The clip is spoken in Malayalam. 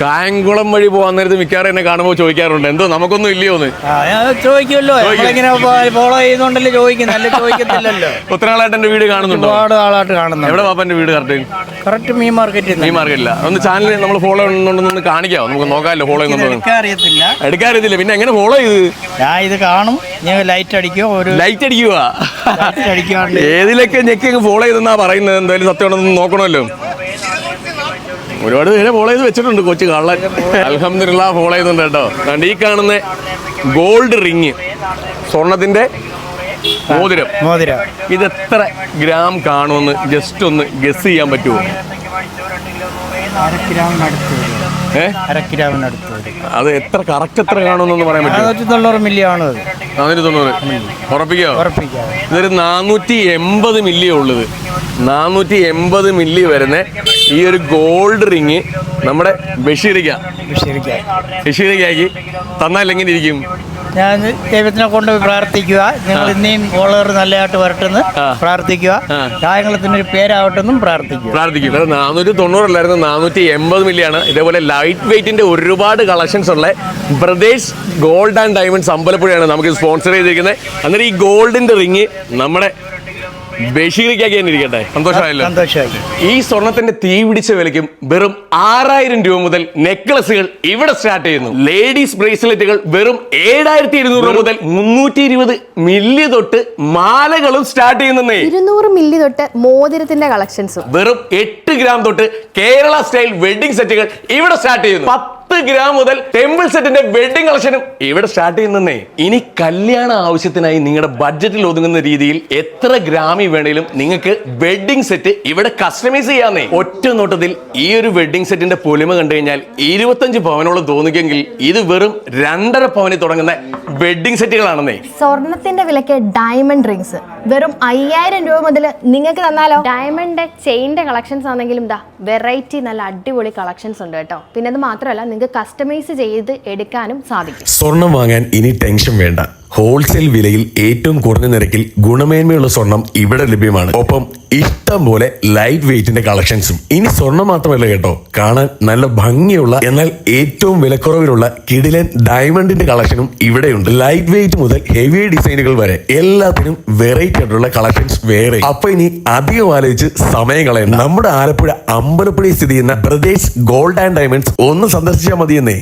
കായംകുളം വഴി പോകാൻ നേരത്ത് മിക്കവാറും എന്നെ കാണുമ്പോൾ ചോദിക്കാറുണ്ട്, എന്തോ നമുക്കൊന്നും ഇല്ലയോന്ന്. ചോദിക്കുമല്ലോ, ഫോളോ ചെയ്യുന്നുണ്ടല്ലോ ചോദിക്കുന്നല്ലേ, ചോദിക്കത്തില്ലല്ലോ. ഒത്തിരി ആളായിട്ട് എന്റെ വീട് കാണുന്നുണ്ടോ? ഒരുപാട് ആളായിട്ട് കാണുന്നു. എവിടെ പാപ്പന്റെ വീട്? കറക്റ്റ് മീൻ മാർക്കറ്റ്. മീൻ മാർക്കറ്റില്ല. ഒന്ന് ചാനൽ നമ്മൾ ഫോളോ ചെയ്യുന്നുണ്ടെന്ന് കാണിക്കാവോ? നമുക്ക് നോക്കാമല്ലോ ഫോളോ ചെയ്യുന്നുണ്ടോ. എടുക്കാറിയത്തില്ല, പിന്നെ എങ്ങനെ ഫോളോ ചെയ്ത്? ഞാൻ ഇത് കാണും, ഞാൻ ലൈറ്റ് അടിക്കുക. ലൈറ്റ് അടിക്കുക. ഏതിലൊക്കെ ഞെക്കി ഫോളോ ചെയ്തെന്നാ പറയുന്നത്? എന്തായാലും സത്യമാണെന്ന് നോക്കണമല്ലോ. ഒരുപാട് പേരെ ഫോളോ ചെയ്ത് വെച്ചിട്ടുണ്ട് കൊച്ചു കള്ളൻ. അൽഹംദുലില്ലാ ഫോളോ ചെയ്യുന്നുണ്ട് കേട്ടോ. കണ്ട് ഈ കാണുന്ന ഗോൾഡ് റിങ്, സ്വർണത്തിന്റെ മോതിരം, ഇത് എത്ര ഗ്രാം കാണുമെന്ന് ജസ്റ്റ് ഒന്ന് ഗസ് ചെയ്യാൻ പറ്റുമോ? അത് എത്ര കറക്റ്റ് എത്ര കാണുമെന്നൊന്ന് പറയാൻ പറ്റുമോ? 490 മില്ലി ആണ്. 490 ഉറപ്പിക്കാവോ? ഇതൊരു 480 മില്ലിയേ ഉള്ളത്. 480 മില്ലി വരുന്ന ഈ ഒരു ഗോൾഡ് റിങ് നമ്മുടെ ബഷീറിക്കാക്കി തന്നാൽ എങ്ങനെ ഇരിക്കും? ഞാൻ ദൈവത്തിനെ കൊണ്ട് പ്രാർത്ഥിക്കുക, നിങ്ങൾ ഇനിയും ഫോളോവർ നല്ലതായിട്ട് വരട്ടെന്ന് പ്രാർത്ഥിക്കുക, കാര്യങ്ങളത്തിനൊരു പേരാവട്ടെന്നും പ്രാർത്ഥിക്കും. 490 അല്ലായിരുന്നു, 480 മില്ലിയാണ്. ഇതേപോലെ ലൈറ്റ് വെയിറ്റിന്റെ ഒരുപാട് കളക്ഷൻസ് ഉള്ള ബ്രദേഴ്സ് ഗോൾഡ് ആൻഡ് ഡയമണ്ട്സ് അമ്പലപ്പുഴയാണ് നമുക്ക് സ്പോൺസർ ചെയ്തിരിക്കുന്നത്. അന്നേരം ഈ ഗോൾഡിന്റെ റിങ് നമ്മുടെ ബഷീറിക്കാക്കി തന്നെ ഇരിക്കട്ടെ. സന്തോഷമായല്ലോ. ഈ സ്വർണത്തിന്റെ തീ പിടിച്ച വിലയ്ക്കും വെറും 6000 രൂപ മുതൽ നെക്ലസുകൾ ഇവിടെ സ്റ്റാർട്ട് ചെയ്യുന്നു. ലേഡീസ് ബ്രേസ്ലെറ്റുകൾ വെറും 7200 രൂപ മുതൽ 320 മില്ലി തൊട്ട് മാലകളും സ്റ്റാർട്ട് ചെയ്യുന്നേ. 200 മില്ലി തൊട്ട് മോതിരത്തിന്റെ കളക്ഷൻസും വെറും 8 ഗ്രാം തൊട്ട് കേരള സ്റ്റൈൽ വെഡിങ് സെറ്റുകൾ ഇവിടെ സ്റ്റാർട്ട് ചെയ്യുന്നു. 10 ഗ്രാം മുതൽ ടെമ്പിൾ സെറ്റിന്റെ വെഡിങ് കളക്ഷനും ഇവിടെ സ്റ്റാർട്ട് ചെയ്യുന്നേ. ഇനി കല്യാണ ആവശ്യത്തിനായി നിങ്ങളുടെ ബഡ്ജറ്റിൽ ഒതുങ്ങുന്ന രീതിയിൽ എത്ര ഗ്രാമിൽ വേണേലും നിങ്ങൾക്ക് വെഡിങ് സെറ്റ് ഇവിടെ കസ്റ്റമൈസ് ചെയ്യാന്നേ. ഒറ്റ നോട്ടത്തിൽ ഈ ഒരു വെഡിങ് സെറ്റിന്റെ പൊലിമ കണ്ടു കഴിഞ്ഞാൽ 25 പവനോളം തോന്നിക്കെങ്കിൽ ഇത് വെറും 2.5 പവനിൽ തുടങ്ങുന്ന വെഡിങ് സെറ്റുകളാണെന്നേ. സ്വർണത്തിന്റെ വിലക്ക് ഡയമണ്ട് റിങ്സ് വെറും 5000 രൂപ മുതൽ നിങ്ങൾക്ക് തന്നാലോ. ഡയമണ്ട് ചെയിന്റെ കളക്ഷൻസ് ആണെങ്കിലും വെറൈറ്റി നല്ല അടിപൊളി കളക്ഷൻസ് ഉണ്ട് കേട്ടോ. പിന്നെ അത് മാത്രമല്ല, നിങ്ങൾക്ക് കസ്റ്റമൈസ് ചെയ്ത് എടുക്കാനും സാധിക്കും. സ്വർണം വാങ്ങാൻ ഇനി ടെൻഷൻ വേണ്ട. ഹോൾസെയിൽ വിലയിൽ ഏറ്റവും കുറഞ്ഞ നിരക്കിൽ ഗുണമേന്മയുള്ള സ്വർണം ഇവിടെ ലഭ്യമാണ്. ഒപ്പം ഇഷ്ടം പോലെ ലൈറ്റ് വെയിറ്റിന്റെ കളക്ഷൻസും. ഇനി സ്വർണം മാത്രമല്ല കേട്ടോ, കാണാൻ നല്ല ഭംഗിയുള്ള എന്നാൽ ഏറ്റവും വിലക്കുറവിലുള്ള കിടിലൻ ഡയമണ്ടിന്റെ കളക്ഷനും ഇവിടെയുണ്ട്. ലൈറ്റ് വെയിറ്റ് മുതൽ ഹെവി ഡിസൈനുകൾ വരെ എല്ലാത്തിനും വെറൈറ്റി ആയിട്ടുള്ള കളക്ഷൻസ് വേറെ. അപ്പൊ ഇനി അധികം ആലോചിച്ച് സമയം കളയണ്ട. നമ്മുടെ ആലപ്പുഴ അമ്പലപ്പുഴയിൽ സ്ഥിതി ചെയ്യുന്ന ബ്രദേഴ്സ് ഗോൾഡ് ആൻഡ് ഡയമണ്ട്സ് ഒന്ന് സന്ദർശിച്ചാൽ മതിയെന്നേ.